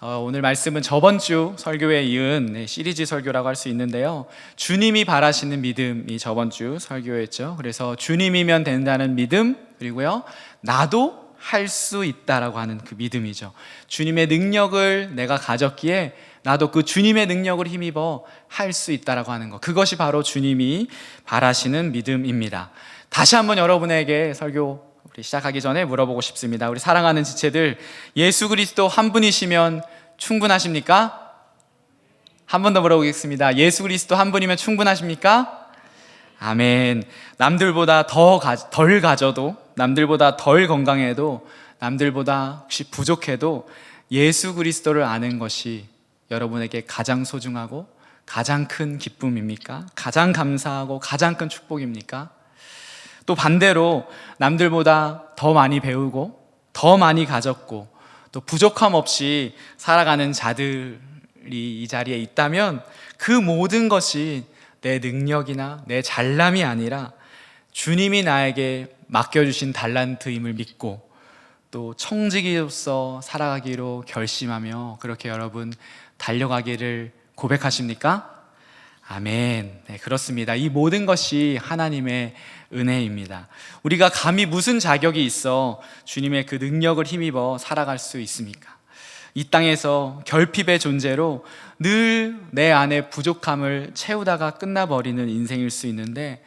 오늘 말씀은 저번 주 설교에 이은 시리즈 설교라고 할 수 있는데요. 주님이 바라시는 믿음이 저번 주 설교였죠. 그래서 주님이면 된다는 믿음, 그리고요, 나도 할 수 있다라고 하는 그 믿음이죠. 주님의 능력을 내가 가졌기에 나도 그 주님의 능력을 힘입어 할 수 있다라고 하는 것, 그것이 바로 주님이 바라시는 믿음입니다. 다시 한번 여러분에게 설교 우리 시작하기 전에 물어보고 싶습니다. 우리 사랑하는 지체들, 예수 그리스도 한 분이시면 충분하십니까? 한 번 더 물어보겠습니다. 예수 그리스도 한 분이면 충분하십니까? 아멘. 남들보다 덜 가져도, 남들보다 덜 건강해도, 남들보다 혹시 부족해도 예수 그리스도를 아는 것이 여러분에게 가장 소중하고 가장 큰 기쁨입니까? 가장 감사하고 가장 큰 축복입니까? 또 반대로 남들보다 더 많이 배우고 더 많이 가졌고 또 부족함 없이 살아가는 자들이 이 자리에 있다면 그 모든 것이 내 능력이나 내 잘남이 아니라 주님이 나에게 맡겨주신 달란트임을 믿고 또 청지기로서 살아가기로 결심하며 그렇게 여러분 달려가기를 고백하십니까? 아멘. 네, 그렇습니다. 이 모든 것이 하나님의 은혜입니다. 우리가 감히 무슨 자격이 있어 주님의 그 능력을 힘입어 살아갈 수 있습니까? 이 땅에서 결핍의 존재로 늘 내 안에 부족함을 채우다가 끝나버리는 인생일 수 있는데,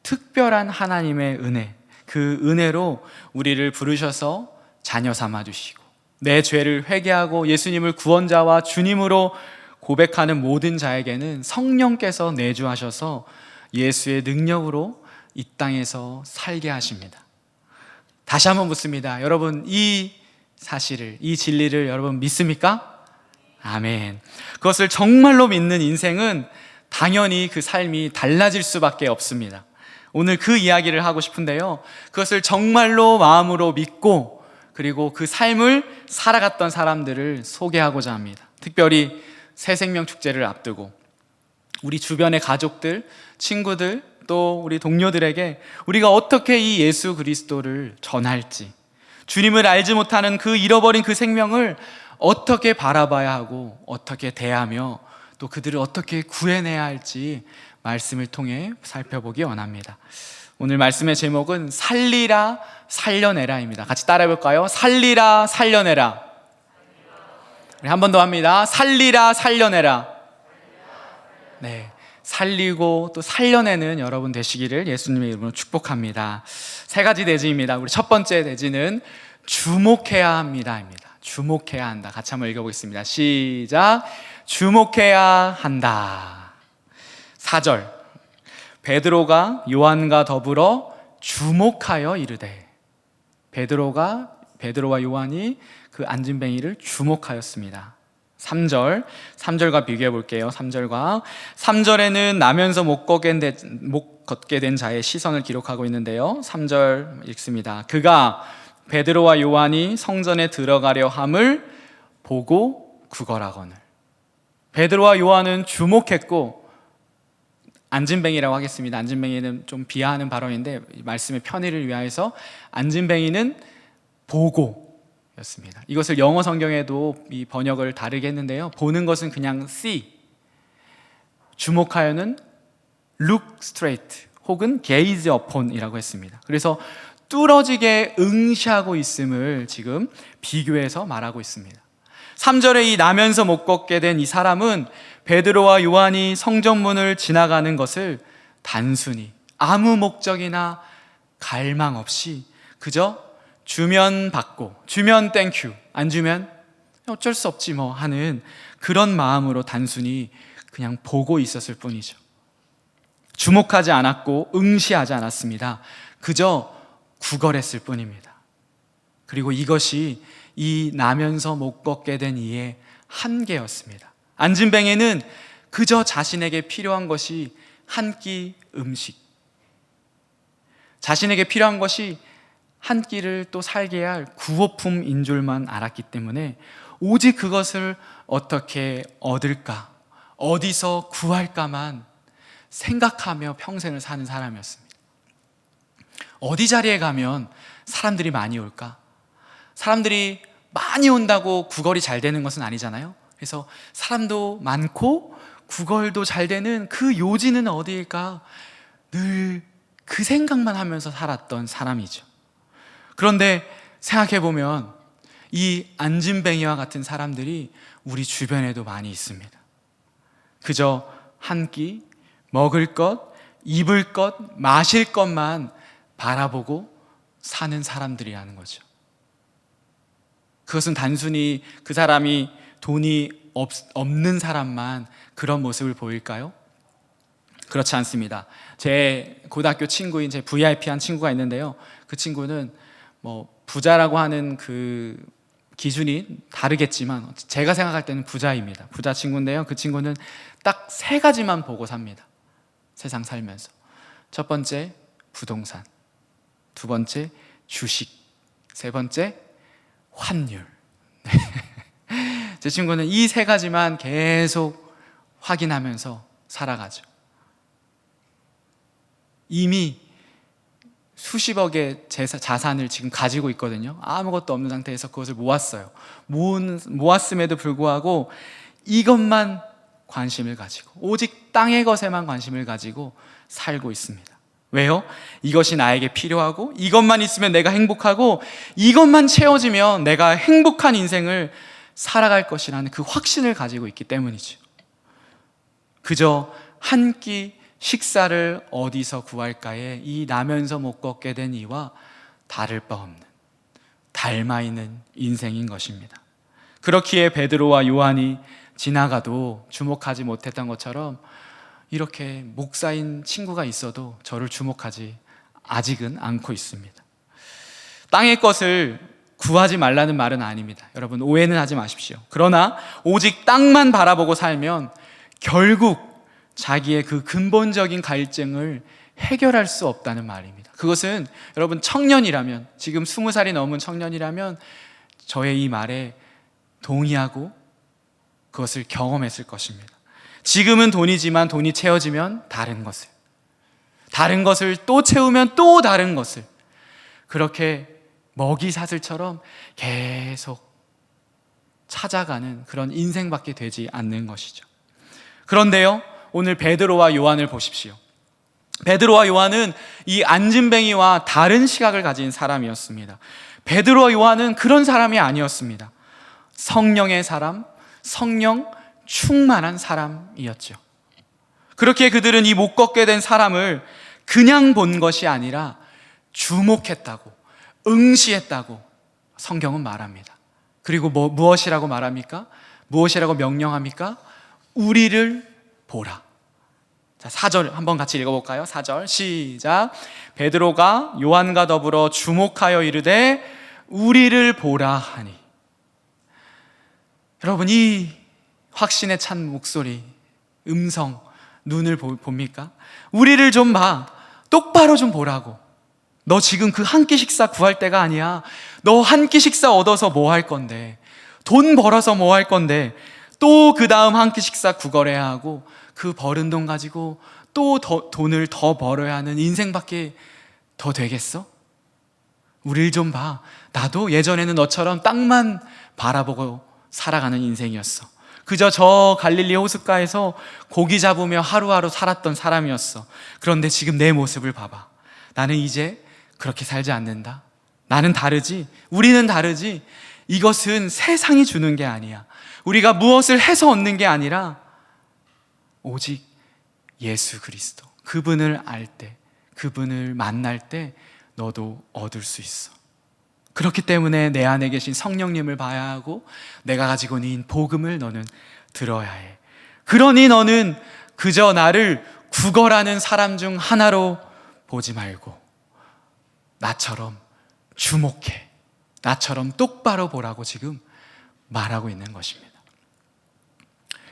특별한 하나님의 은혜, 그 은혜로 우리를 부르셔서 자녀 삼아주시고 내 죄를 회개하고 예수님을 구원자와 주님으로 고백하는 모든 자에게는 성령께서 내주하셔서 예수의 능력으로 이 땅에서 살게 하십니다. 다시 한번 묻습니다. 여러분, 이 사실을, 이 진리를 여러분 믿습니까? 아멘. 그것을 정말로 믿는 인생은 당연히 그 삶이 달라질 수밖에 없습니다. 오늘 그 이야기를 하고 싶은데요, 그것을 정말로 마음으로 믿고 그리고 그 삶을 살아갔던 사람들을 소개하고자 합니다. 특별히 새생명 축제를 앞두고 우리 주변의 가족들, 친구들, 또 우리 동료들에게 우리가 어떻게 이 예수 그리스도를 전할지, 주님을 알지 못하는 그 잃어버린 그 생명을 어떻게 바라봐야 하고 어떻게 대하며 또 그들을 어떻게 구해내야 할지 말씀을 통해 살펴보기 원합니다. 오늘 말씀의 제목은 살리라 살려내라입니다. 같이 따라해 볼까요? 살리라 살려내라. 한 번 더 합니다. 살리라 살려내라. 네, 살리고 또 살려내는 여러분 되시기를 예수님의 이름으로 축복합니다. 세 가지 대지입니다. 우리 첫 번째 대지는 주목해야 합니다입니다. 주목해야 한다. 같이 한번 읽어보겠습니다. 시작. 주목해야 한다. 4절, 베드로가 요한과 더불어 주목하여 이르되. 베드로와 요한이 그 안진뱅이를 주목하였습니다. 3절과 비교해 볼게요. 3절에는 나면서 못 걷게 된 자의 시선을 기록하고 있는데요, 3절 읽습니다. 그가 베드로와 요한이 성전에 들어가려 함을 보고 구걸하거늘. 베드로와 요한은 주목했고, 안진뱅이라고 하겠습니다. 안진뱅이는 좀 비하하는 발언인데 말씀의 편의를 위하여서 안진뱅이는 보고 였습니다. 이것을 영어 성경에도 이 번역을 다르게 했는데요, 보는 것은 그냥 see, 주목하여는 look straight 혹은 gaze upon 이라고 했습니다. 그래서 뚫어지게 응시하고 있음을 지금 비교해서 말하고 있습니다. 3절에 이 나면서 못 걷게 된 이 사람은 베드로와 요한이 성전문을 지나가는 것을 단순히 아무 목적이나 갈망 없이 그저 주면 받고, 주면 땡큐, 안 주면 어쩔 수 없지 뭐 하는 그런 마음으로 단순히 그냥 보고 있었을 뿐이죠. 주목하지 않았고 응시하지 않았습니다. 그저 구걸했을 뿐입니다. 그리고 이것이 이 나면서 못 걷게 된 이의 한계였습니다. 안진뱅이는 그저 자신에게 필요한 것이 한 끼 음식, 자신에게 필요한 것이 한 끼를 또 살게 할 구호품인 줄만 알았기 때문에 오직 그것을 어떻게 얻을까, 어디서 구할까만 생각하며 평생을 사는 사람이었습니다. 어디 자리에 가면 사람들이 많이 올까? 사람들이 많이 온다고 구걸이 잘 되는 것은 아니잖아요. 그래서 사람도 많고 구걸도 잘 되는 그 요지는 어디일까? 늘 그 생각만 하면서 살았던 사람이죠. 그런데 생각해보면 이 안진뱅이와 같은 사람들이 우리 주변에도 많이 있습니다. 그저 한 끼, 먹을 것, 입을 것, 마실 것만 바라보고 사는 사람들이라는 거죠. 그것은 단순히 그 사람이 돈이 없는 사람만 그런 모습을 보일까요? 그렇지 않습니다. 제 고등학교 친구인 제 VIP한 친구가 있는데요. 그 친구는 뭐 부자라고 하는 그 기준이 다르겠지만 제가 생각할 때는 부자입니다. 부자 친구인데요. 그 친구는 딱 세 가지만 보고 삽니다. 세상 살면서. 첫 번째, 부동산. 두 번째, 주식. 세 번째, 환율. 제 친구는 이 세 가지만 계속 확인하면서 살아가죠. 이미 수십억의 자산을 지금 가지고 있거든요. 아무것도 없는 상태에서 그것을 모았어요. 모았음에도 불구하고 이것만 관심을 가지고, 오직 땅의 것에만 관심을 가지고 살고 있습니다. 왜요? 이것이 나에게 필요하고, 이것만 있으면 내가 행복하고, 이것만 채워지면 내가 행복한 인생을 살아갈 것이라는 그 확신을 가지고 있기 때문이죠. 그저 한 끼 식사를 어디서 구할까에 이 나면서 못 걷게 된 이와 다를 바 없는, 닮아 있는 인생인 것입니다. 그렇기에 베드로와 요한이 지나가도 주목하지 못했던 것처럼 이렇게 목사인 친구가 있어도 저를 주목하지 아직은 않고 있습니다. 땅의 것을 구하지 말라는 말은 아닙니다. 여러분, 오해는 하지 마십시오. 그러나 오직 땅만 바라보고 살면 결국 자기의 그 근본적인 갈증을 해결할 수 없다는 말입니다. 그것은 여러분 청년이라면, 지금 20살이 넘은 청년이라면 저의 이 말에 동의하고 그것을 경험했을 것입니다. 지금은 돈이지만 돈이 채워지면 다른 것을 또 채우면 또 다른 것을, 그렇게 먹이 사슬처럼 계속 찾아가는 그런 인생밖에 되지 않는 것이죠. 그런데요, 오늘 베드로와 요한을 보십시오. 베드로와 요한은 이 안진뱅이와 다른 시각을 가진 사람이었습니다. 베드로와 요한은 그런 사람이 아니었습니다. 성령의 사람, 성령 충만한 사람이었죠. 그렇게 그들은 이 못 걷게 된 사람을 그냥 본 것이 아니라 주목했다고, 응시했다고 성경은 말합니다. 그리고 무엇이라고 말합니까? 무엇이라고 명령합니까? 우리를 보라. 자, 4절 한번 같이 읽어볼까요? 4절 시작. 베드로가 요한과 더불어 주목하여 이르되 우리를 보라 하니. 여러분, 이 확신에 찬 목소리, 음성, 눈을 봅니까? 우리를 좀 봐. 똑바로 좀 보라고. 너 지금 그 한 끼 식사 구할 때가 아니야. 너 한 끼 식사 얻어서 뭐 할 건데, 돈 벌어서 뭐 할 건데, 또 그 다음 한 끼 식사 구걸해야 하고, 그 벌은 돈 가지고 또 돈을 더 벌어야 하는 인생밖에 더 되겠어? 우릴 좀 봐. 나도 예전에는 너처럼 땅만 바라보고 살아가는 인생이었어. 그저 저 갈릴리 호숫가에서 고기 잡으며 하루하루 살았던 사람이었어. 그런데 지금 내 모습을 봐봐. 나는 이제 그렇게 살지 않는다. 나는 다르지. 우리는 다르지. 이것은 세상이 주는 게 아니야. 우리가 무엇을 해서 얻는 게 아니라 오직 예수 그리스도, 그분을 알 때, 그분을 만날 때 너도 얻을 수 있어. 그렇기 때문에 내 안에 계신 성령님을 봐야 하고, 내가 가지고 있는 복음을 너는 들어야 해. 그러니 너는 그저 나를 구걸하는 사람 중 하나로 보지 말고 나처럼 주목해, 나처럼 똑바로 보라고 지금 말하고 있는 것입니다.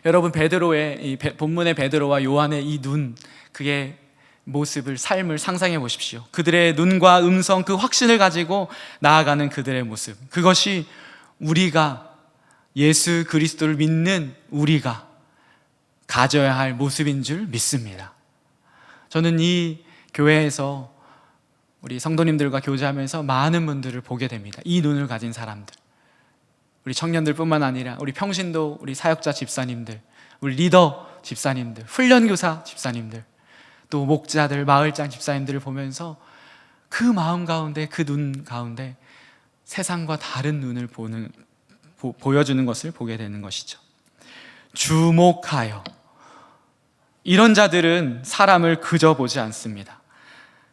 여러분, 이 본문의 베드로와 요한의 이 눈, 그의 모습을, 삶을 상상해 보십시오. 그들의 눈과 음성, 그 확신을 가지고 나아가는 그들의 모습, 그것이 우리가, 예수 그리스도를 믿는 우리가 가져야 할 모습인 줄 믿습니다. 저는 이 교회에서 우리 성도님들과 교제하면서 많은 분들을 보게 됩니다. 이 눈을 가진 사람들. 우리 청년들뿐만 아니라 우리 평신도, 우리 사역자 집사님들, 우리 리더 집사님들, 훈련교사 집사님들, 또 목자들, 마을장 집사님들을 보면서 그 마음 가운데, 그 눈 가운데 세상과 다른 눈을 보여주는 것을 보게 되는 것이죠. 주목하여. 이런 자들은 사람을 그저 보지 않습니다.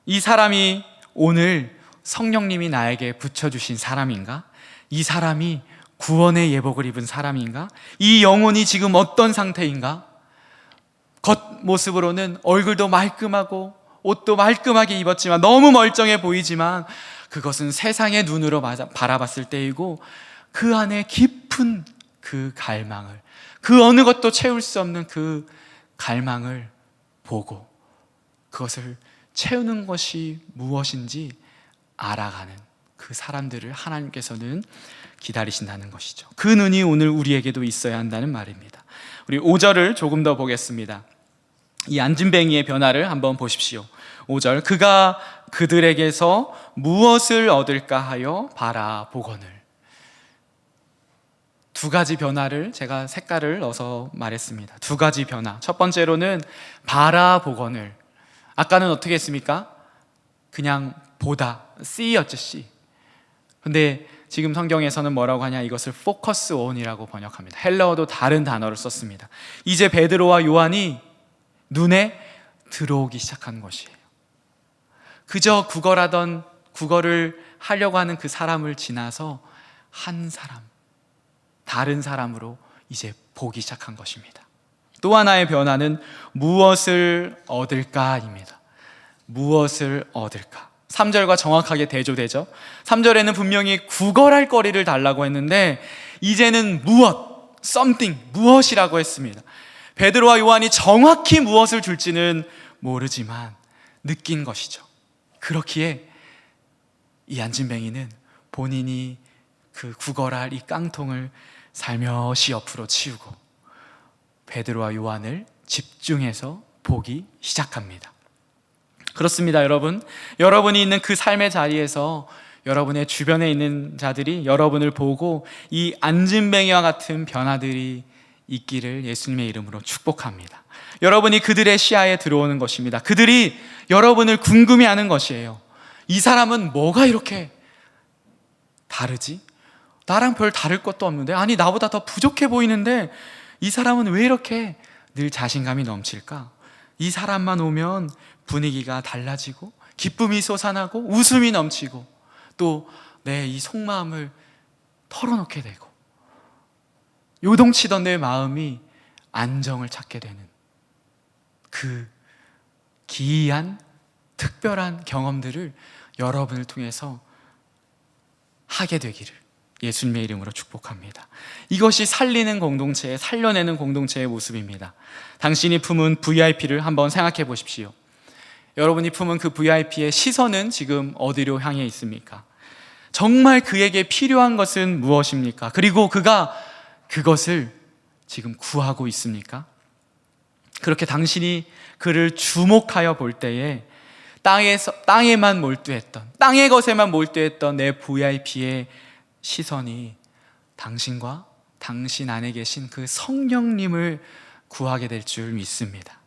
이 사람이 오늘 성령님이 나에게 붙여주신 사람인가? 이 사람이 구원의 예복을 입은 사람인가? 이 영혼이 지금 어떤 상태인가? 겉모습으로는 얼굴도 말끔하고 옷도 말끔하게 입었지만 너무 멀쩡해 보이지만 그것은 세상의 눈으로 바라봤을 때이고 그 안에 깊은 그 갈망을, 그 어느 것도 채울 수 없는 그 갈망을 보고 그것을 채우는 것이 무엇인지 알아가는 그 사람들을 하나님께서는 기다리신다는 것이죠. 그 눈이 오늘 우리에게도 있어야 한다는 말입니다. 우리 5절을 조금 더 보겠습니다. 이 안진뱅이의 변화를 한번 보십시오. 5절, 그가 그들에게서 무엇을 얻을까 하여 바라보거늘. 두 가지 변화를 제가 색깔을 넣어서 말했습니다. 두 가지 변화. 첫 번째로는 바라보거늘. 아까는 어떻게 했습니까? 그냥 보다, see였죠, see. 근데 지금 성경에서는 뭐라고 하냐? 이것을 focus on이라고 번역합니다. 헬라어도 다른 단어를 썼습니다. 이제 베드로와 요한이 눈에 들어오기 시작한 것이에요. 그저 국어를 하려고 하는 그 사람을 지나서 한 사람, 다른 사람으로 이제 보기 시작한 것입니다. 또 하나의 변화는 무엇을 얻을까입니다. 무엇을 얻을까? 3절과 정확하게 대조되죠. 3절에는 분명히 구걸할 거리를 달라고 했는데 이제는 무엇, something, 무엇이라고 했습니다. 베드로와 요한이 정확히 무엇을 줄지는 모르지만 느낀 것이죠. 그렇기에 이 안진뱅이는 본인이 그 구걸할 이 깡통을 살며시 옆으로 치우고 베드로와 요한을 집중해서 보기 시작합니다. 그렇습니다, 여러분. 여러분이 있는 그 삶의 자리에서 여러분의 주변에 있는 자들이 여러분을 보고 이 안진뱅이와 같은 변화들이 있기를 예수님의 이름으로 축복합니다. 여러분이 그들의 시야에 들어오는 것입니다. 그들이 여러분을 궁금해하는 것이에요. 이 사람은 뭐가 이렇게 다르지? 나랑 별 다를 것도 없는데, 아니 나보다 더 부족해 보이는데 이 사람은 왜 이렇게 늘 자신감이 넘칠까? 이 사람만 오면 분위기가 달라지고 기쁨이 솟아나고 웃음이 넘치고 또 내 이 속마음을 털어놓게 되고 요동치던 내 마음이 안정을 찾게 되는 그 기이한 특별한 경험들을 여러분을 통해서 하게 되기를 예수님의 이름으로 축복합니다. 이것이 살리는 공동체의, 살려내는 공동체의 모습입니다. 당신이 품은 VIP를 한번 생각해 보십시오. 여러분이 품은 그 VIP의 시선은 지금 어디로 향해 있습니까? 정말 그에게 필요한 것은 무엇입니까? 그리고 그가 그것을 지금 구하고 있습니까? 그렇게 당신이 그를 주목하여 볼 때에 땅에만 몰두했던, 땅의 것에만 몰두했던 내 VIP의 시선이 당신과 당신 안에 계신 그 성령님을 구하게 될 줄 믿습니다.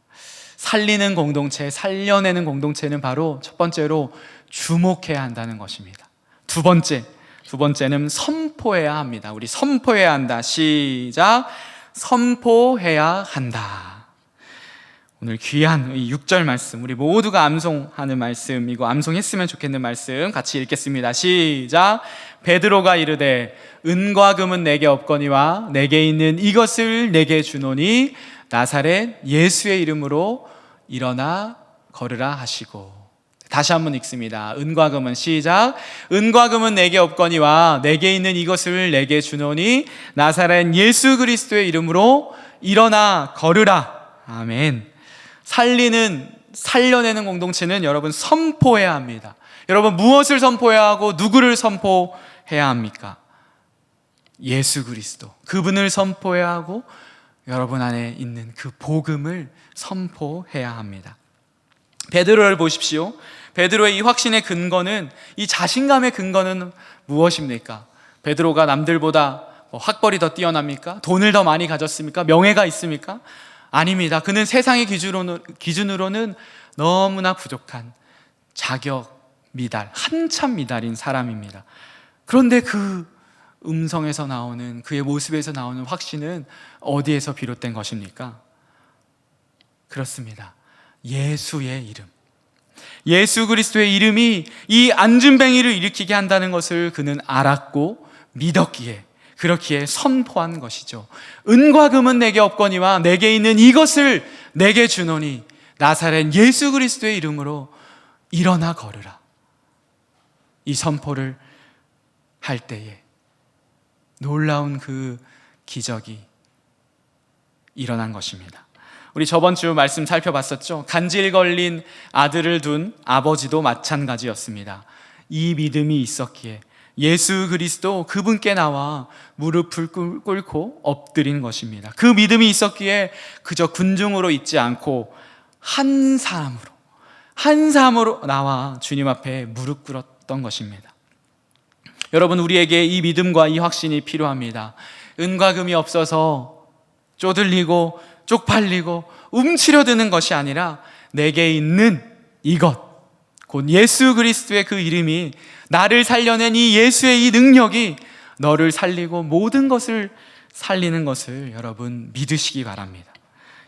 살리는 공동체, 살려내는 공동체는 바로 첫 번째로 주목해야 한다는 것입니다. 두 번째는 선포해야 합니다. 우리 선포해야 한다. 시작. 선포해야 한다. 오늘 귀한 이 6절 말씀, 우리 모두가 암송하는 말씀이고 암송했으면 좋겠는 말씀 같이 읽겠습니다. 시작. 베드로가 이르되 은과 금은 내게 없거니와 내게 있는 이것을 내게 주노니 나사렛 예수의 이름으로 일어나 걸으라 하시고. 다시 한번 읽습니다. 은과 금은, 시작. 은과 금은 내게 없거니와 내게 있는 이것을 내게 주노니 나사렛 예수 그리스도의 이름으로 일어나 걸으라. 아멘. 살려내는 공동체는 여러분 선포해야 합니다. 여러분 무엇을 선포해야 하고 누구를 선포해야 합니까? 예수 그리스도, 그분을 선포해야 하고 여러분 안에 있는 그 복음을 선포해야 합니다. 베드로를 보십시오. 베드로의 이 확신의 근거는, 이 자신감의 근거는 무엇입니까? 베드로가 남들보다 학벌이 더 뛰어납니까? 돈을 더 많이 가졌습니까? 명예가 있습니까? 아닙니다. 그는 세상의 기준으로는 너무나 부족한 자격 미달, 한참 미달인 사람입니다. 그런데 그 음성에서 나오는, 그의 모습에서 나오는 확신은 어디에서 비롯된 것입니까? 그렇습니다. 예수의 이름. 예수 그리스도의 이름이 이 안진뱅이를 일으키게 한다는 것을 그는 알았고 믿었기에, 그렇기에 선포한 것이죠. 은과 금은 내게 없거니와 내게 있는 이것을 내게 주노니 나사렛 예수 그리스도의 이름으로 일어나 걸으라. 이 선포를 할 때에 놀라운 그 기적이 일어난 것입니다. 우리 저번 주 말씀 살펴봤었죠. 간질 걸린 아들을 둔 아버지도 마찬가지였습니다. 이 믿음이 있었기에 예수 그리스도 그분께 나와 무릎을 꿇고 엎드린 것입니다. 그 믿음이 있었기에 그저 군중으로 있지 않고 한 사람으로 나와 주님 앞에 무릎 꿇었던 것입니다. 여러분, 우리에게 이 믿음과 이 확신이 필요합니다. 은과 금이 없어서 쪼들리고 쪽팔리고 움츠려드는 것이 아니라 내게 있는 이것, 곧 예수 그리스도의 그 이름이, 나를 살려낸 이 예수의 이 능력이 너를 살리고 모든 것을 살리는 것을 여러분 믿으시기 바랍니다.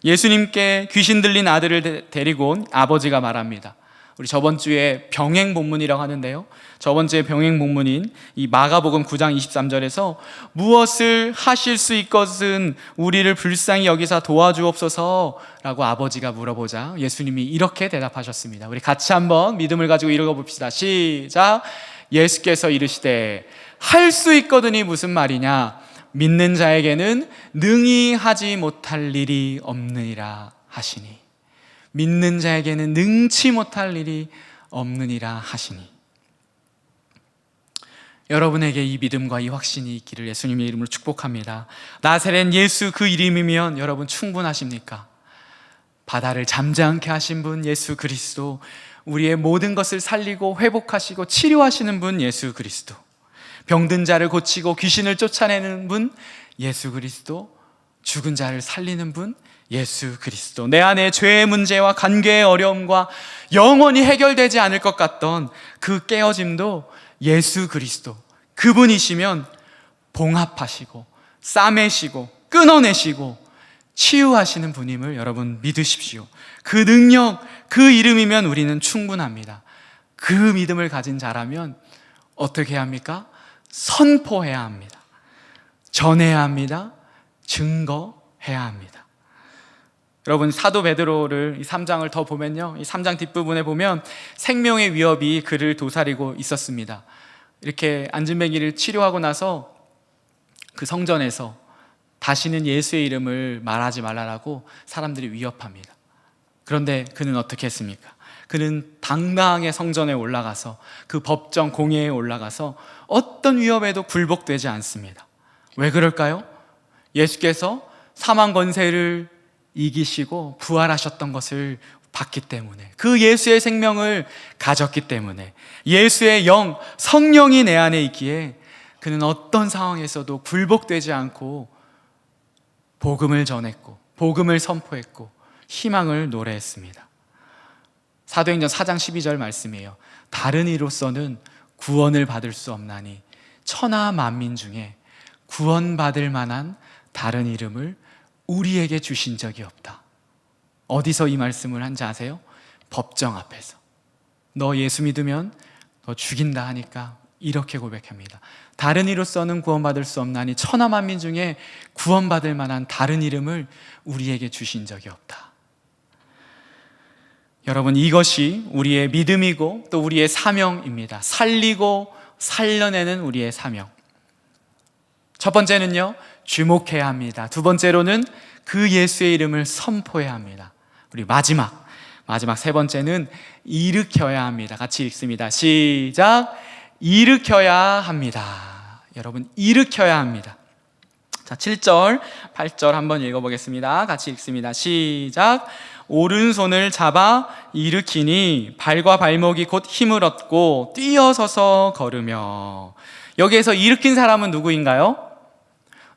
예수님께 귀신 들린 아들을 데리고 온 아버지가 말합니다. 우리 저번 주에 병행 본문이라고 하는데요, 저번 주에 병행 본문인 이 마가복음 9장 23절에서 무엇을 하실 수 있것은 우리를 불쌍히 여기사 도와주옵소서라고 아버지가 물어보자 예수님이 이렇게 대답하셨습니다. 우리 같이 한번 믿음을 가지고 읽어봅시다. 시작. 예수께서 이르시되 할 수 있거든이 무슨 말이냐? 믿는 자에게는 능히 하지 못할 일이 없느니라 하시니. 믿는 자에게는 능치 못할 일이 없느니라 하시니. 여러분에게 이 믿음과 이 확신이 있기를 예수님의 이름으로 축복합니다. 나사렛 예수 그 이름이면 여러분 충분하십니까? 바다를 잠잠케 하신 분 예수 그리스도, 우리의 모든 것을 살리고 회복하시고 치료하시는 분 예수 그리스도, 병든 자를 고치고 귀신을 쫓아내는 분 예수 그리스도, 죽은 자를 살리는 분 예수 그리스도, 내 안에 죄의 문제와 관계의 어려움과 영원히 해결되지 않을 것 같던 그 깨어짐도 예수 그리스도, 그분이시면 봉합하시고 싸매시고 끊어내시고 치유하시는 분임을 여러분 믿으십시오. 그 능력, 그 이름이면 우리는 충분합니다. 그 믿음을 가진 자라면 어떻게 해야 합니까? 선포해야 합니다. 전해야 합니다. 증거해야 합니다. 여러분, 사도 베드로를 이 3장을 더 보면요, 이 3장 뒷부분에 보면 생명의 위협이 그를 도사리고 있었습니다. 이렇게 안진뱅이를 치료하고 나서 그 성전에서 다시는 예수의 이름을 말하지 말라고 사람들이 위협합니다. 그런데 그는 어떻게 했습니까? 그는 당당하게 성전에 올라가서 그 법정 공회에 올라가서 어떤 위협에도 굴복되지 않습니다. 왜 그럴까요? 예수께서 사망 권세를 이기시고 부활하셨던 것을 봤기 때문에, 그 예수의 생명을 가졌기 때문에, 예수의 영, 성령이 내 안에 있기에 그는 어떤 상황에서도 굴복되지 않고 복음을 전했고 복음을 선포했고 희망을 노래했습니다. 사도행전 4장 12절 말씀이에요. 다른 이로서는 구원을 받을 수 없나니 천하 만민 중에 구원받을 만한 다른 이름을 우리에게 주신 적이 없다. 어디서 이 말씀을 한지 아세요? 법정 앞에서. 너 예수 믿으면 너 죽인다 하니까 이렇게 고백합니다. 다른 이로서는 구원받을 수 없나니 천하 만민 중에 구원받을 만한 다른 이름을 우리에게 주신 적이 없다. 여러분, 이것이 우리의 믿음이고 또 우리의 사명입니다. 살리고 살려내는 우리의 사명. 첫 번째는요, 주목해야 합니다. 두 번째로는 그 예수의 이름을 선포해야 합니다. 우리 마지막 세 번째는 일으켜야 합니다. 같이 읽습니다. 시작. 일으켜야 합니다. 여러분, 일으켜야 합니다. 자, 7절, 8절 한번 읽어보겠습니다. 같이 읽습니다. 시작. 오른손을 잡아 일으키니 발과 발목이 곧 힘을 얻고 뛰어서서 걸으며. 여기에서 일으킨 사람은 누구인가요?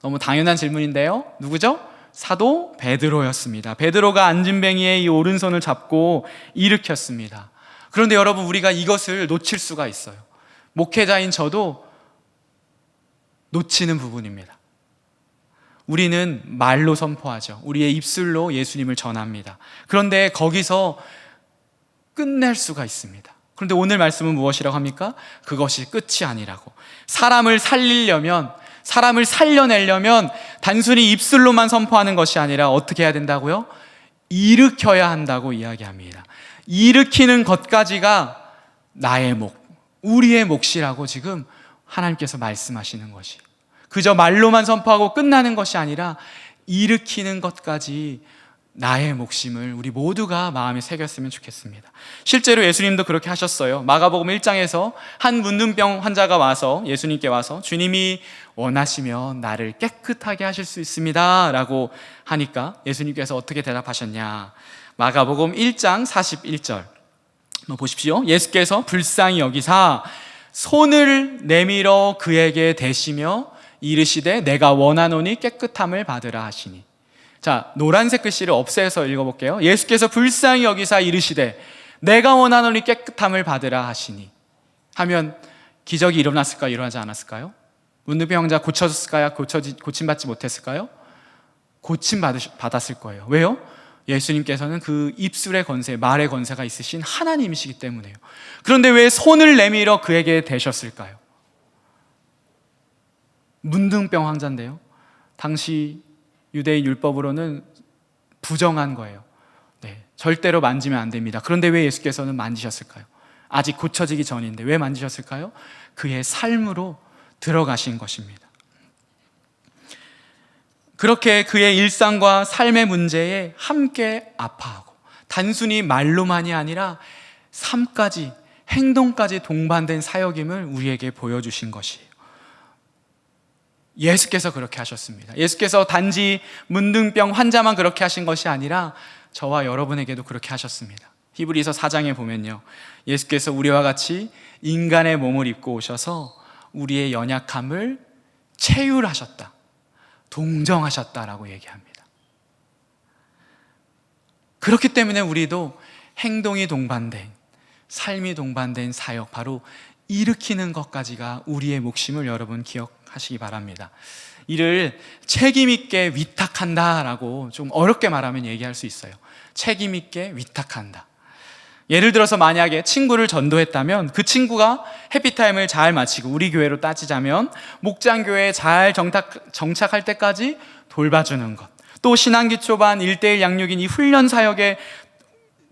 너무 당연한 질문인데요. 누구죠? 사도 베드로였습니다. 베드로가 안진뱅이의 이 오른손을 잡고 일으켰습니다. 그런데 여러분, 우리가 이것을 놓칠 수가 있어요. 목회자인 저도 놓치는 부분입니다. 우리는 말로 선포하죠. 우리의 입술로 예수님을 전합니다. 그런데 거기서 끝낼 수가 있습니다. 그런데 오늘 말씀은 무엇이라고 합니까? 그것이 끝이 아니라고. 사람을 살리려면, 사람을 살려내려면 단순히 입술로만 선포하는 것이 아니라 어떻게 해야 된다고요? 일으켜야 한다고 이야기합니다. 일으키는 것까지가 나의 몫, 우리의 몫이라고 지금 하나님께서 말씀하시는 것이, 그저 말로만 선포하고 끝나는 것이 아니라 일으키는 것까지 나의 몫임을 우리 모두가 마음에 새겼으면 좋겠습니다. 실제로 예수님도 그렇게 하셨어요. 마가복음 1장에서 한 문둥병 환자가 와서 예수님께 와서 주님이 원하시면 나를 깨끗하게 하실 수 있습니다 라고 하니까 예수님께서 어떻게 대답하셨냐. 마가복음 1장 41절 보십시오. 예수께서 불쌍히 여기사 손을 내밀어 그에게 대시며 이르시되 내가 원하노니 깨끗함을 받으라 하시니. 자, 노란색 글씨를 없애서 읽어볼게요. 예수께서 불쌍히 여기사 이르시되 내가 원하노니 깨끗함을 받으라 하시니 하면 기적이 일어났을까요? 일어나지 않았을까요? 문둥병 환자 고쳐졌을까요? 고침받지 못했을까요? 고침받았을 거예요. 왜요? 예수님께서는 그 입술의 권세, 말의 권세가 있으신 하나님이시기 때문에요. 그런데 왜 손을 내밀어 그에게 대셨을까요? 문둥병 환자인데요, 당시 유대인 율법으로는 부정한 거예요. 네, 절대로 만지면 안 됩니다. 그런데 왜 예수께서는 만지셨을까요? 아직 고쳐지기 전인데 왜 만지셨을까요? 그의 삶으로 들어가신 것입니다. 그렇게 그의 일상과 삶의 문제에 함께 아파하고 단순히 말로만이 아니라 삶까지, 행동까지 동반된 사역임을 우리에게 보여주신 것이에요. 예수께서 그렇게 하셨습니다. 예수께서 단지 문둥병 환자만 그렇게 하신 것이 아니라 저와 여러분에게도 그렇게 하셨습니다. 히브리서 4장에 보면요, 예수께서 우리와 같이 인간의 몸을 입고 오셔서 우리의 연약함을 체휼하셨다, 동정하셨다라고 얘기합니다. 그렇기 때문에 우리도 행동이 동반된, 삶이 동반된 사역, 바로 일으키는 것까지가 우리의 몫임을 여러분 기억하시기 바랍니다. 이를 책임 있게 위탁한다라고 좀 어렵게 말하면 얘기할 수 있어요. 책임 있게 위탁한다. 예를 들어서 만약에 친구를 전도했다면 그 친구가 해피타임을 잘 마치고, 우리 교회로 따지자면 목장교회에 잘 정착할 때까지 돌봐주는 것, 또 신앙기초반 1:1 양육인 이 훈련 사역에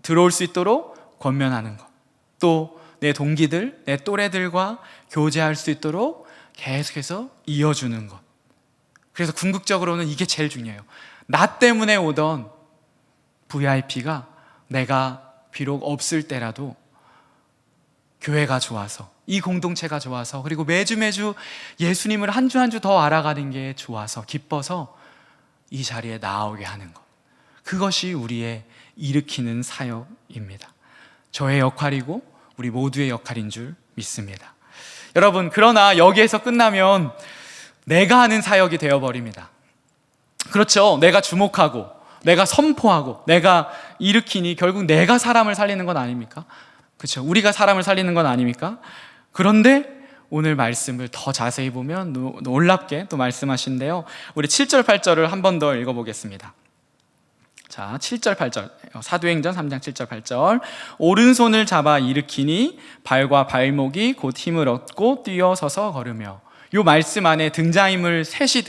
들어올 수 있도록 권면하는 것, 또 내 동기들, 내 또래들과 교제할 수 있도록 계속해서 이어주는 것. 그래서 궁극적으로는 이게 제일 중요해요. 나 때문에 오던 VIP가 내가 비록 없을 때라도 교회가 좋아서, 이 공동체가 좋아서, 그리고 매주 예수님을 한 주 한 주 더 알아가는 게 좋아서, 기뻐서 이 자리에 나오게 하는 것, 그것이 우리의 일으키는 사역입니다. 저의 역할이고 우리 모두의 역할인 줄 믿습니다. 여러분, 그러나 여기에서 끝나면 내가 하는 사역이 되어버립니다. 그렇죠. 내가 주목하고 내가 선포하고 내가 일으키니 결국 내가 사람을 살리는 건 아닙니까? 그렇죠. 우리가 사람을 살리는 건 아닙니까? 그런데 오늘 말씀을 더 자세히 보면 놀랍게 또 말씀하신데요, 우리 7절 8절을 한 번 더 읽어보겠습니다. 자, 7절 8절 사도행전 3장 7절 8절 오른손을 잡아 일으키니 발과 발목이 곧 힘을 얻고 뛰어서서 걸으며. 이 말씀 안에 등장인물 셋이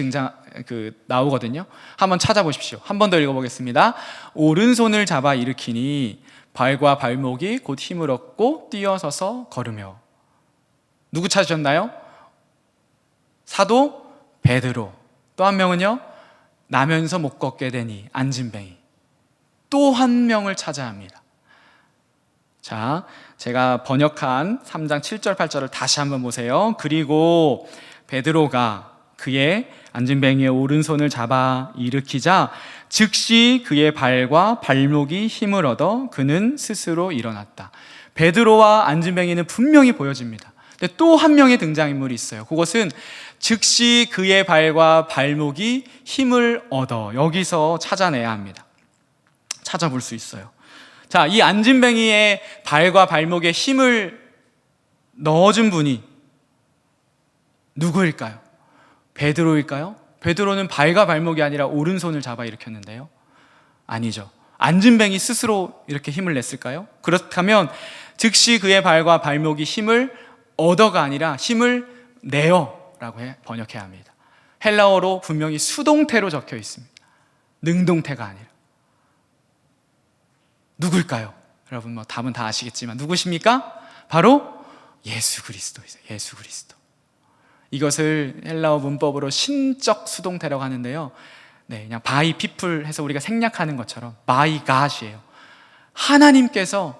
나오거든요. 한번 찾아보십시오. 한 번 더 읽어보겠습니다. 오른손을 잡아 일으키니 발과 발목이 곧 힘을 얻고 뛰어서서 걸으며. 누구 찾으셨나요? 사도 베드로. 또 한 명은요, 나면서 못 걷게 되니 안진뱅이. 또 한 명을 찾아야 합니다. 자, 제가 번역한 3장 7절 8절을 다시 한번 보세요. 그리고 베드로가 그의 안진뱅이의 오른손을 잡아 일으키자 즉시 그의 발과 발목이 힘을 얻어 그는 스스로 일어났다. 베드로와 안진뱅이는 분명히 보여집니다. 근데 또 한 명의 등장인물이 있어요. 그것은 즉시 그의 발과 발목이 힘을 얻어. 여기서 찾아내야 합니다. 찾아볼 수 있어요. 자, 이 안진뱅이의 발과 발목에 힘을 넣어준 분이 누구일까요? 베드로일까요? 베드로는 발과 발목이 아니라 오른손을 잡아 일으켰는데요. 아니죠. 안진뱅이 스스로 이렇게 힘을 냈을까요? 그렇다면 즉시 그의 발과 발목이 힘을 얻어가 아니라 힘을 내어라고 번역해야 합니다. 헬라어로 분명히 수동태로 적혀 있습니다. 능동태가 아니라. 누굴까요? 여러분 뭐 답은 다 아시겠지만 누구십니까? 바로 예수 그리스도이세요. 예수 그리스도. 이것을 헬라어 문법으로 신적 수동태라고 하는데요. 네, 그냥 by people 해서 우리가 생략하는 것처럼 by God이에요. 하나님께서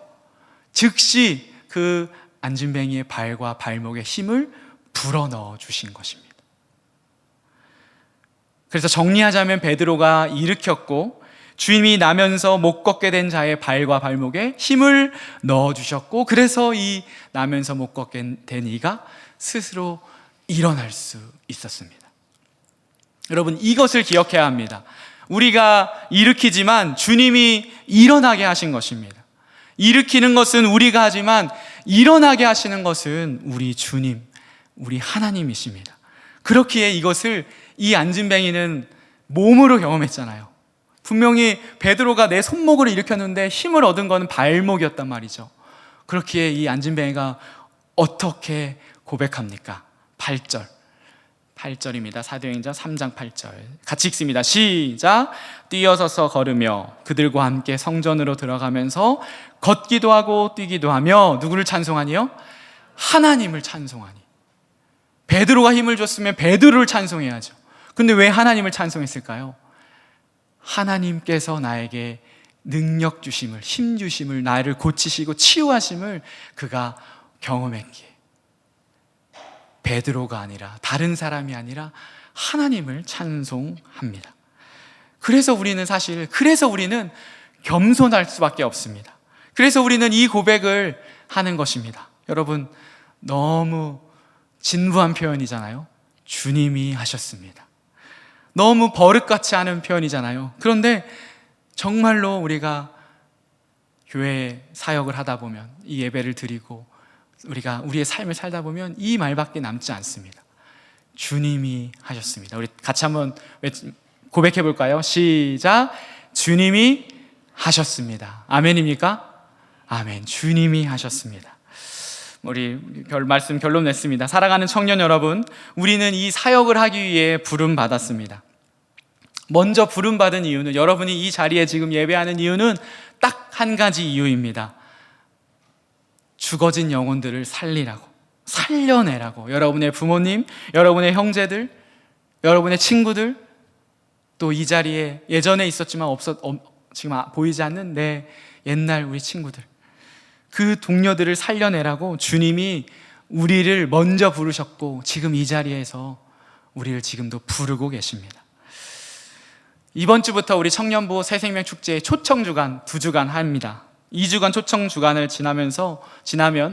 즉시 그 안진뱅이의 발과 발목에 힘을 불어넣어 주신 것입니다. 그래서 정리하자면 베드로가 일으켰고 주임이 나면서 못 걷게 된 자의 발과 발목에 힘을 넣어주셨고, 그래서 이 나면서 못 걷게 된 이가 스스로 일어날 수 있었습니다. 여러분, 이것을 기억해야 합니다. 우리가 일으키지만 주님이 일어나게 하신 것입니다. 일으키는 것은 우리가 하지만 일어나게 하시는 것은 우리 주님, 우리 하나님이십니다. 그렇기에 이것을 이 안진뱅이는 몸으로 경험했잖아요. 분명히 베드로가 내 손목을 일으켰는데 힘을 얻은 것은 발목이었단 말이죠. 그렇기에 이 안진뱅이가 어떻게 고백합니까? 8절입니다. 사도행전 3장 8절 같이 읽습니다. 시작. 뛰어서서 걸으며 그들과 함께 성전으로 들어가면서 걷기도 하고 뛰기도 하며 누구를 찬송하니요? 하나님을 찬송하니. 베드로가 힘을 줬으면 베드로를 찬송해야죠. 근데 왜 하나님을 찬송했을까요? 하나님께서 나에게 능력 주심을, 힘 주심을, 나를 고치시고 치유하심을 그가 경험했기에 베드로가 아니라, 다른 사람이 아니라 하나님을 찬송합니다. 그래서 우리는 겸손할 수밖에 없습니다. 그래서 우리는 이 고백을 하는 것입니다. 여러분, 너무 진부한 표현이잖아요. 주님이 하셨습니다. 너무 버릇같이 하는 표현이잖아요. 그런데 정말로 우리가 교회 사역을 하다 보면, 이 예배를 드리고 우리가 우리의 삶을 살다 보면 이 말밖에 남지 않습니다. 주님이 하셨습니다. 우리 같이 한번 고백해 볼까요? 시작. 주님이 하셨습니다. 아멘입니까? 아멘. 주님이 하셨습니다. 우리 말씀 결론 냈습니다. 사랑하는 청년 여러분, 우리는 이 사역을 하기 위해 부름 받았습니다. 먼저 부름 받은 이유는, 여러분이 이 자리에 지금 예배하는 이유는 딱 한 가지 이유입니다. 죽어진 영혼들을 살려내라고. 여러분의 부모님, 여러분의 형제들, 여러분의 친구들, 또 이 자리에 예전에 있었지만 지금 보이지 않는 내 옛날 우리 친구들, 그 동료들을 살려내라고 주님이 우리를 먼저 부르셨고 지금 이 자리에서 우리를 지금도 부르고 계십니다. 이번 주부터 우리 청년부 새생명 축제의 초청 주간 2주간 합니다. 2주간 초청 주간을 지나면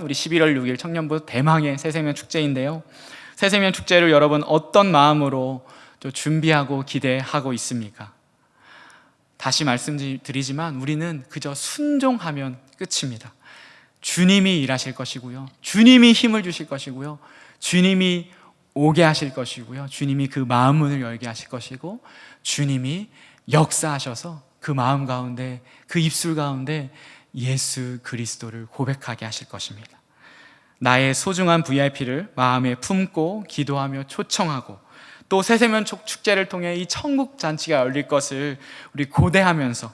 우리 11월 6일 청년부 대망의 새생명 축제인데요. 새생명 축제를 여러분 어떤 마음으로 또 준비하고 기대하고 있습니까? 다시 말씀드리지만 우리는 그저 순종하면 끝입니다. 주님이 일하실 것이고요, 주님이 힘을 주실 것이고요, 주님이 오게 하실 것이고요, 주님이 그 마음 문을 열게 하실 것이고, 주님이 역사하셔서 그 마음 가운데, 그 입술 가운데 예수 그리스도를 고백하게 하실 것입니다. 나의 소중한 VIP를 마음에 품고 기도하며 초청하고, 또 새생명 축제를 통해 이 천국 잔치가 열릴 것을 우리 고대하면서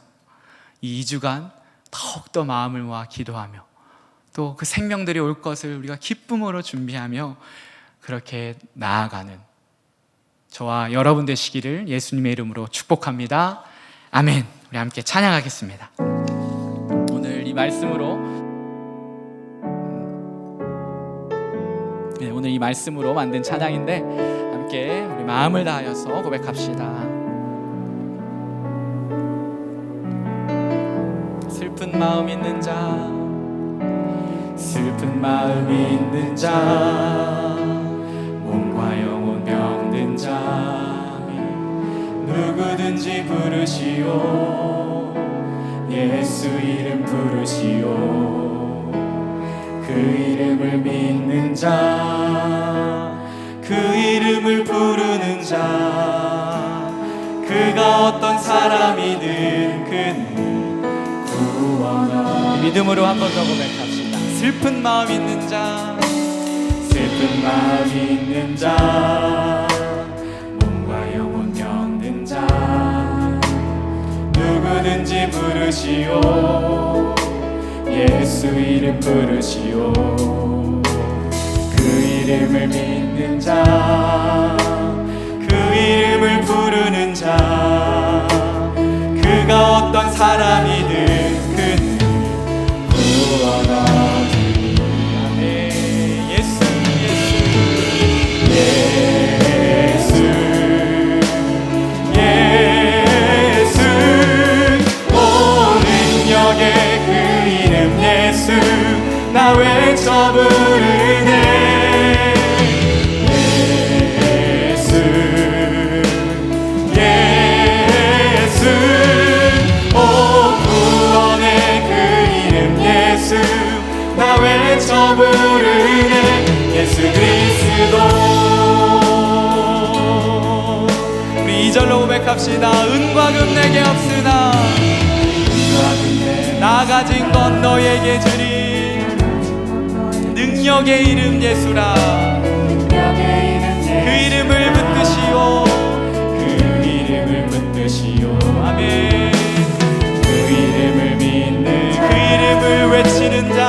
이 2주간 더욱더 마음을 모아 기도하며, 또 그 생명들이 올 것을 우리가 기쁨으로 준비하며 그렇게 나아가는 저와 여러분 되시기를 예수님의 이름으로 축복합니다. 아멘. 우리 함께 찬양하겠습니다. 오늘 이 말씀으로 만든 찬양인데 함께 우리 마음을 다하여서 고백합시다. 슬픈 마음 있는 자, 슬픈 마음 있는 자, 몸과 영혼 병든 자, 누구든지 부르시오. 예수 이름 부르시오. 그 이름을 믿는 자, 그 이름을 부르는 자, 그가 어떤 사람이든 그는 구원하리. 믿음으로 한 번 더 고백합시다. 슬픈 마음 있는 자, 슬픈 마음 있는 자, 몸과 영혼 병든 자, 누구든지 부르시오. 예수 이름 부르시오. 그 이름을 믿는 자, 그 이름을 부르는 자, 그가 어떤 사람이든 그는 구원하리. 아멘. 예수 예수 예수 예수. 오 능력의 그 이름 예수, 나 외쳐 부르네. 나 외쳐 부르네. 예수 그리스도. 우리 2절로 고백합시다. 은과 금 내게 없으나 나 가진 건 너에게 주리. 능력의 이름 예수라. 그 이름을 붙드시오. 그 이름을 붙드시오. 아멘. 그 이름을 믿는, 그 이름을 외치는 자,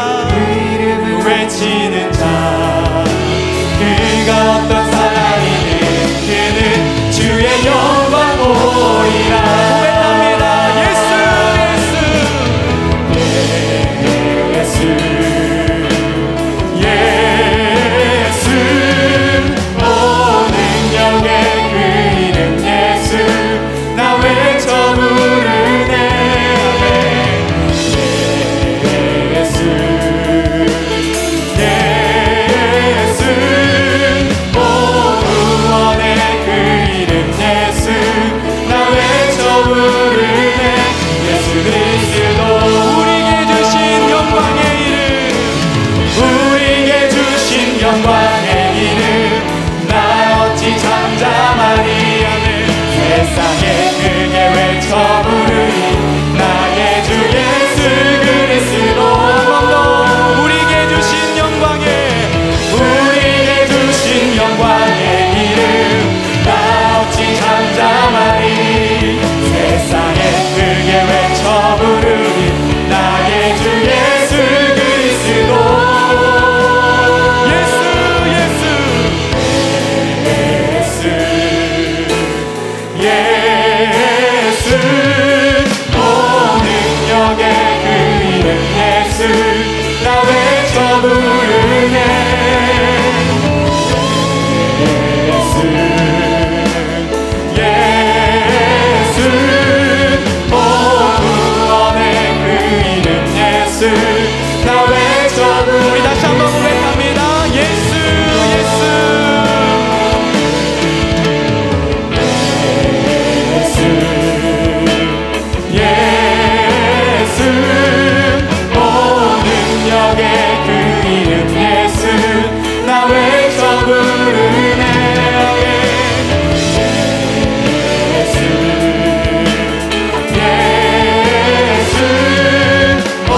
외치는 자, 그가 어떤 사람이든 그는 주의 영광 보이라. 고백합니다. 예수 예수 예수 예수. 오 능력의 그 이름 예수, 나 외쳐 부르네. 영광의 이름, 나 어찌 잠잠하리. 세상에 크게 외쳐 부르리. 나의 주 예수 그리스도. 우리에게 주신 영광의, 우리에게 주신 영광의 이름, 나 어찌 잠잠하리. 세상에 크게 외쳐 부르리. 나의 주 예수 그리스도. 나 외쳐 부르네. 예수 예수. 오 구원의 그 이름 예수, 나 외쳐 부르네. 우리 다시 한번 고백합니다. 예수 예수 예수 예수. 그 이름 예수, 나 외쳐 부르네. 예수 예수. 오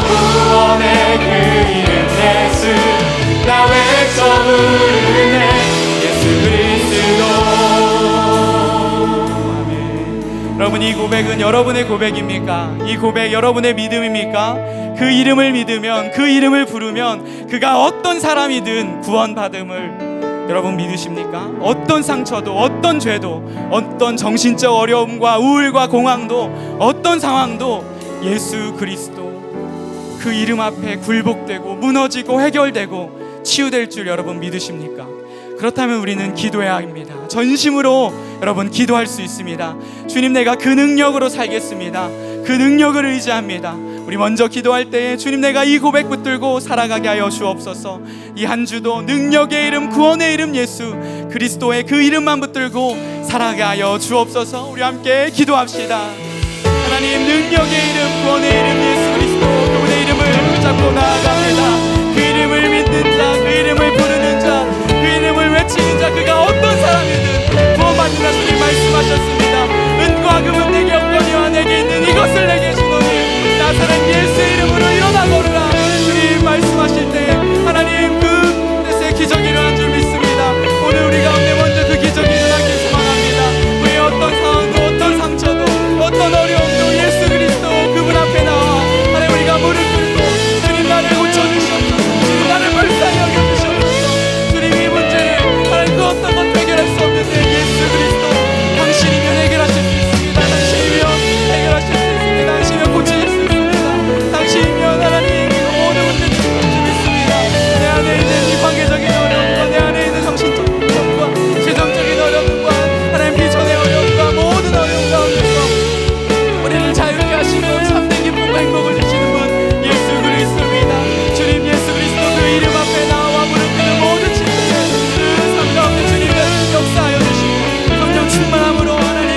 구원의 그 이름 예수, 나 외쳐 부르네. 예수 그리스도. 아멘. 여러분, 이 고백은 여러분의 고백입니까? 이 고백 여러분의 믿음입니까? 그 이름을 믿으면, 그 이름을 부르면 그가 어떤 사람이든 구원받음을 여러분 믿으십니까? 어떤 상처도, 어떤 죄도, 어떤 정신적 어려움과 우울과 공황도, 어떤 상황도 예수 그리스도 그 이름 앞에 굴복되고 무너지고 해결되고 치유될 줄 여러분 믿으십니까? 그렇다면 우리는 기도해야 합니다. 전심으로 여러분 기도할 수 있습니다. 주님, 내가 그 능력으로 살겠습니다. 그 능력을 의지합니다. 우리 먼저 기도할 때에 주님, 내가 이 고백 붙들고 살아가게 하여 주옵소서. 이 한 주도 능력의 이름, 구원의 이름 예수 그리스도의 그 이름만 붙들고 살아가게 하여 주옵소서. 우리 함께 기도합시다. 하나님, 능력의 이름, 구원의 이름 예수 그리스도, 그분의 이름을 붙잡고 나아갑니다. 그 이름을 믿는 자, 그 이름을 부르는 자, 그 이름을 외치는 자, 그가 어떤 사람이든 구원받는다. 주님 말씀하셨습니다. 은과 금은 내게 없거니와 내게 있는 이것을 내게 주노니 나사렛 예수의 이름으로 일어나 걸으라. 주님 말씀하실 때 하나님 그 뜻의 기적이 일어난 줄 믿습니다. 오늘 우리 가운데 먼저 그 기적이 일어나길 소망합니다. 우리의 어떤 상황도, 어떤 상처도, 어떤 어려움도 예수 그리스도 그분 앞에 나와 하나님 우리가 무릎 꿇고, 주님 나를 고쳐주시옵소서. 주님 나를 불쌍히 여겨주시옵소서. 주님 이 문제를 하나님 그 어떤 것 해결할 수 없는데 예수 그리스도 당신이면 해결하실 수 있습니다. 당신이면 해결하실 수 있습니다. 당신이면 고칠 수 있습니다. 당신이면 하나님 그 모든 문제를 줄 믿습니다. 내 안에 있는 이 관계적인 어려움과, 내 안에 있는 정신적인 어려움과, 재정적인 어려움과, 하나님 비전의 어려움과, 모든 어려움 가운데서 우리를 자유케 하시고 참된 기쁨과 행복을 주시는 분 예수 그리스도입니다. 주님 예수 그리스도 그 이름 앞에 나와 무릎 꿇는 모든 친구들 그 삶 가운데 주님의 역사하여 주시고 성령 충만함으로 하나님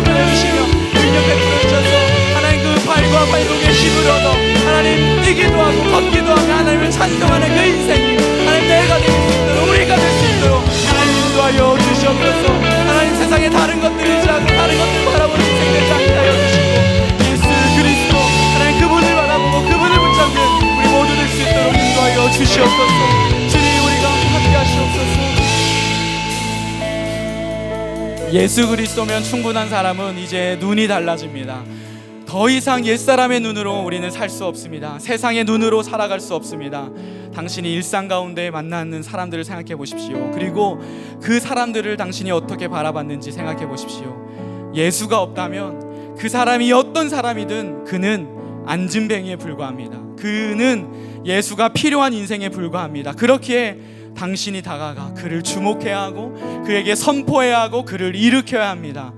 하여주시며 능력 베풀어 주셔서 하나님 그 발과 발목에 힘을 얻어 하나님 뛰기도 하고 걷기도 하며 하나님을 찬송하는 그 인생이 하나님 내가 될 수 있도록, 우리가 될 수 있도록 하나님 인도하여 주시옵소서. 하나님 세상에 다른 것들을 의지하고 다른 것들을 바라보는 인생 되지 않게 하여 주시고 예수 그리스도 하나님 그분을 바라보고 그분을 붙잡는 우리 모두 될 수 있도록 인도하여 주시옵소서. 주님 우리가 함께 하시옵소서. 예수 그리스도면 충분한 사람은 이제 눈이 달라집니다. 더 이상 옛사람의 눈으로 우리는 살 수 없습니다. 세상의 눈으로 살아갈 수 없습니다. 당신이 일상 가운데 만나는 사람들을 생각해 보십시오. 그리고 그 사람들을 당신이 어떻게 바라봤는지 생각해 보십시오. 예수가 없다면 그 사람이 어떤 사람이든 그는 안진뱅이에 불과합니다. 그는 예수가 필요한 인생에 불과합니다. 그렇기에 당신이 다가가 그를 주목해야 하고 그에게 선포해야 하고 그를 일으켜야 합니다.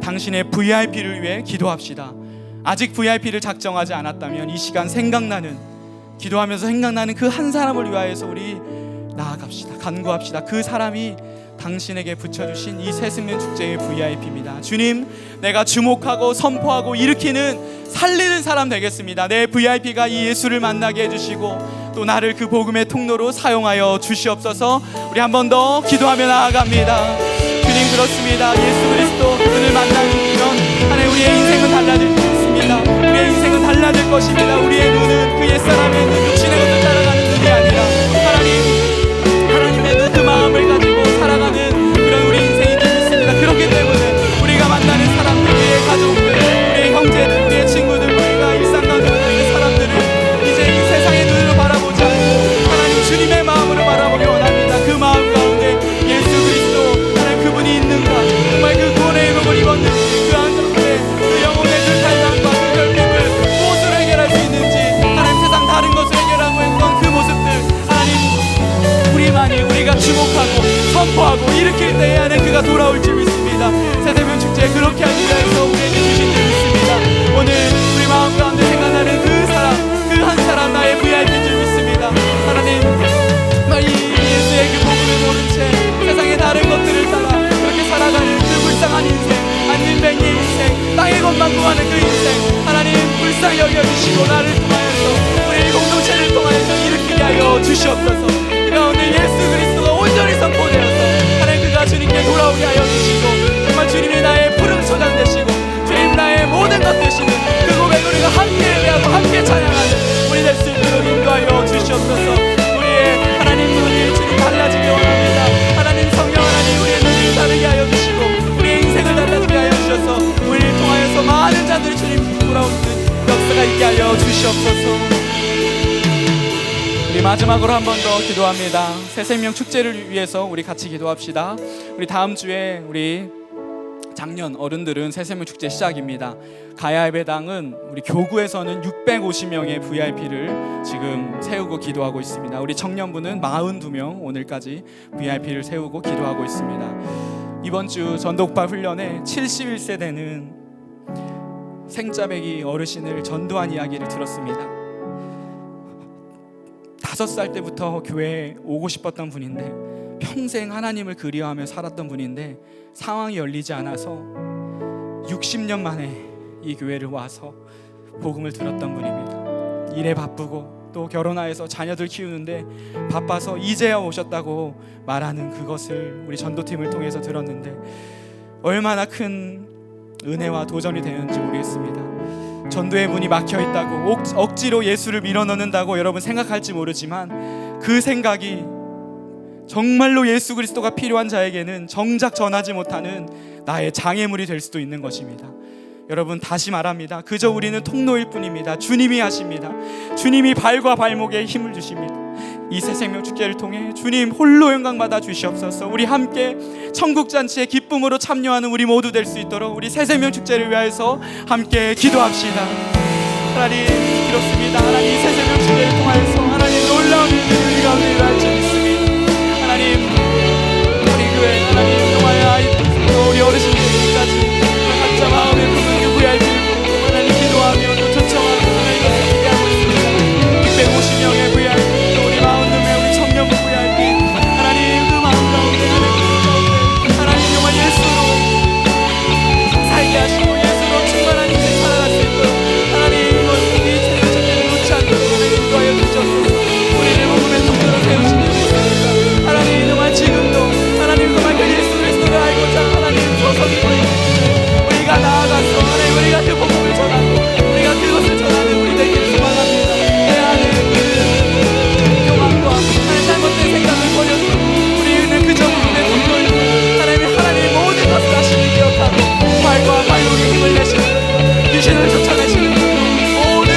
당신의 VIP를 위해 기도합시다. 아직 VIP를 작정하지 않았다면 이 시간 기도하면서 생각나는 그 한 사람을 위하여서 우리 나아갑시다. 간구합시다. 그 사람이 당신에게 붙여주신 이 새생명 축제의 VIP입니다. 주님, 내가 주목하고 선포하고 일으키는 살리는 사람 되겠습니다. 내 VIP가 이 예수를 만나게 해주시고 또 나를 그 복음의 통로로 사용하여 주시옵소서. 우리 한 번 더 기도하며 나아갑니다. 주님, 그렇습니다. 예수 그리스도 그분을 만나는 이런 하나님 우리의 인생은 달라질 수 있습니다. 우리의 인생은 달라질 것입니다. 우리의 눈은 그 옛사람의 눈, 육신의 것을 따라가는 눈이 아니라 하나님의 눈, 그 마음을 가지고 살아가는 그런 우리 인생이 될 수 있습니다. 그렇기 때문에 우리가 만나는 사람들, 우리의 가족들, 우리의 형제들, 우리의 친구들, 우리가 일상 가운데 만나는 사람들을 이제 이 세상의 눈으로 바라보지 않고 하나님 주님의 마음으로 바라보기 원합니다. 그 마음 가운데 예수 그리스도 하나님 그분이 있는가, 정말 그 구원의 회복을 입었는지, 그 안정에 그 영혼의 그 탈망과 그 결핍을 무엇으로 해결할 수 있는지, 하나님 세상 다른 것을 해결하고 했던 그 모습들 하나님 우리가 주목하고 선포하고 일으킬 때에 안에 그가 돌아올 줄 믿습니다. 새생명 축제 그렇게 하기 위해서 우리에게 주신 줄 믿습니다. 오늘 우리 마음 가운데 생각나는 그 사람, 그 한 사람 나의 VIP인 줄 믿습니다. 하나님 이 예수의 그 복음을 모른 채 세상의 다른 것들을 따라 그렇게 살아가는 그 불쌍한 인생, 안진뱅이의 인생, 땅의 것만 구하는 그 인생 하나님 불쌍히 여겨주시고 나를 통하여서 우리 공동체를 통하여서 일으키게 하여 주시옵소서. 그가 오늘 예수 그리스도가 온전히 선포되어서 하나님 그가 주님께 돌아오게 하여 주시고 정말 주님이 나의 푸른 초장 되시고 주님 나의 모든 것 되시는 그 고백을 우리가 함께 예배하고 함께 찬양하는 우리 될 수 있도록 인도하여 주시옵소서. 우리의 하나님 눈이 주님 달라지기 원합니다. 하나님 성령 하나님 우리의 눈을 다르게 하여 주시고 우리의 인생을 달라지게 하여 주셔서 우리를 통하여서 많은 자들이 주님 돌아오는 역사가 있게 하여 주시옵소서. 우리 마지막으로 한 번 더 기도합니다. 새생명 축제를 위해서 우리 같이 기도합시다. 우리 다음 주에 우리 작년 어른들은 새생명 축제 시작입니다. 가야 예배당은 우리 교구에서는 650명의 VIP를 지금 세우고 기도하고 있습니다. 우리 청년부는 42명 오늘까지 VIP를 세우고 기도하고 있습니다. 이번 주 전독파 훈련에 71세 되는 생짜배기 어르신을 전도한 이야기를 들었습니다. 5살 때부터 교회에 오고 싶었던 분인데 평생 하나님을 그리워하며 살았던 분인데 상황이 열리지 않아서 60년 만에 이 교회를 와서 복음을 들었던 분입니다. 일에 바쁘고 또 결혼하여서 자녀들 키우는데 바빠서 이제야 오셨다고 말하는 그것을 우리 전도팀을 통해서 들었는데 얼마나 큰 은혜와 도전이 되는지 모르겠습니다. 전도의 문이 막혀 있다고 억지로 예수를 밀어넣는다고 여러분 생각할지 모르지만 그 생각이 정말로 예수 그리스도가 필요한 자에게는 정작 전하지 못하는 나의 장애물이 될 수도 있는 것입니다. 여러분 다시 말합니다. 그저 우리는 통로일 뿐입니다. 주님이 하십니다. 주님이 발과 발목에 힘을 주십니다. 이 새 생명 축제를 통해 주님 홀로 영광 받아 주시옵소서. 우리 함께 천국 잔치의 기쁨으로 참여하는 우리 모두 될 수 있도록 우리 새 생명 축제를 위하여서 함께 기도합시다. 하나님 그렇습니다. 하나님 이 새 생명 축제를 통하여서 하나님 놀라운 일들을 우리 가운데 일어날 줄 믿습니다. 하나님 우리 교회 하나님 동아의 아이들 또 우리 어르신들까지 각자 마음의 부분을 VIP고 하나님 기도하며 또 초청하고 하나님과 함께하고 있습니다. 650명의 VIP 또 우리 42명의 우리 청년부 VIP 하나님 그 마음 가운데 하나님 정말 예수로 살게 하시고 예수로 충만한 인생 살아갈 수 있도록 하나님 이 세상을 놓지 않도록 하나님 인도하여 주셔서 우리를 복음의 통로로 세우시니 믿습니다. 하나님 정말 지금도 하나님 정말 그 예수 그리스도를 알고자 하나님 소속이 우리가 나아가서 하나님 우리가 그 복음을 전하고 우리가 그것을 전하는 우리 되기를 소망합니다. 내 안에 그 교만과 하나님 잘못된 생각을 버려두고 우리는 그저 복음의 통로이고 하나님의 모든 것을 하시는 기억하고 발과 발목에 힘을 내시는 귀신을 쫓아내시는 모든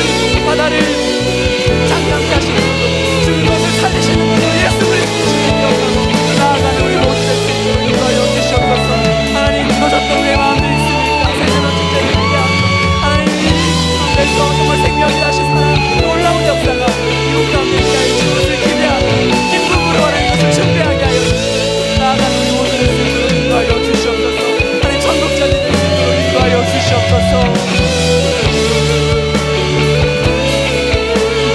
바다를 장담케 하시는 죽은 것을 살리시는 예수 그리스도를 기억하고 나아가는 우리 모두 될 수 있도록 인도하여 주시옵소서. 하나님 무너졌던 우리의 마음들이 있습니까? 새로운 축제를 기대하며 하나님 가운데서 정말 생명이 다시 살아 놀라운 역사가 이곳 가운데 있다의 주것을 기대하며 기쁨으로 하나님 것을 준비하게 하여 주시옵소서. 나아가는 우리 모두 될 수 있도록 인도하여 주시옵소서. 하나님 천국자들 될 수 있도록 인도하여 주시옵소서.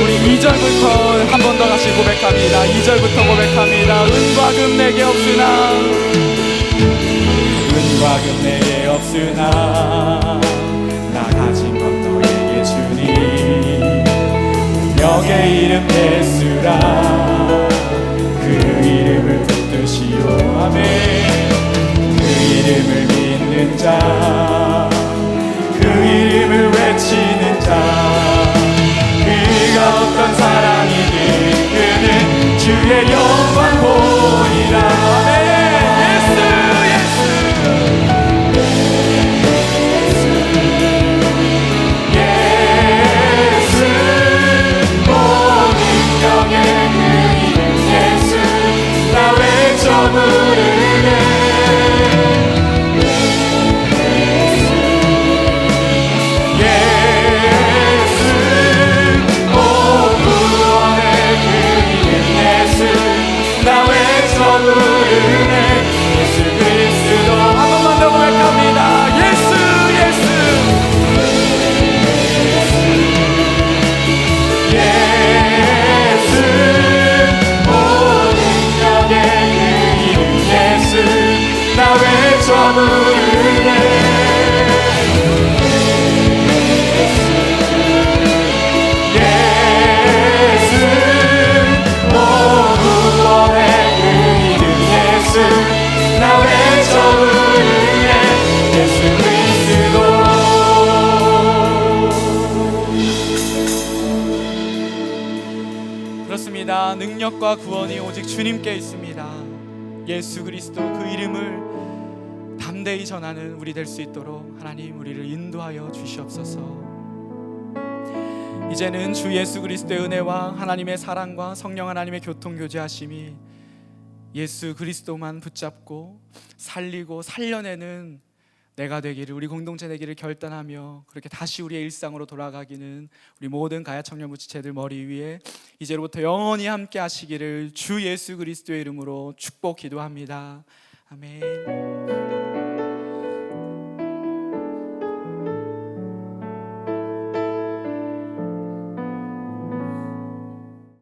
우리 2절부터 한 번 더 같이 고백합니다. 2절부터 고백합니다. 은과 금 내게 없으나 은과 금 내게 없으나 나 가진 것 너에게 주니 운명의 이름 예수라 그 이름을 붙드시오 아멘. 그 이름을 믿는 자 그 이름을 외치는 자 그가 어떤 사랑이든 그는 주의 영광 보리라 아멘. 예수 모든 영의 그 이름 예수 나 외쳐 부르네. 예수 그리스도 한 번만 더 고백합니다. 예수 예수 예수 모든 영의 그 이름 예수 나 외쳐 부르네. 나 외쳐 부르네. 예수 그리스도. 그렇습니다. 능력과 구원이 오직 주님께 있습니다. 예수 그리스도 그 이름을 담대히 전하는 우리 될 수 있도록 하나님 우리를 인도하여 주시옵소서. 이제는 주 예수 그리스도의 은혜와 하나님의 사랑과 성령 하나님의 교통교제하심이 예수 그리스도만 붙잡고 살리고 살려내는 내가 되기를 우리 공동체 되기를 결단하며 그렇게 다시 우리의 일상으로 돌아가기는 우리 모든 가야 청년부 지체들 머리 위에 이제로부터 영원히 함께 하시기를 주 예수 그리스도의 이름으로 축복 기도합니다. 아멘.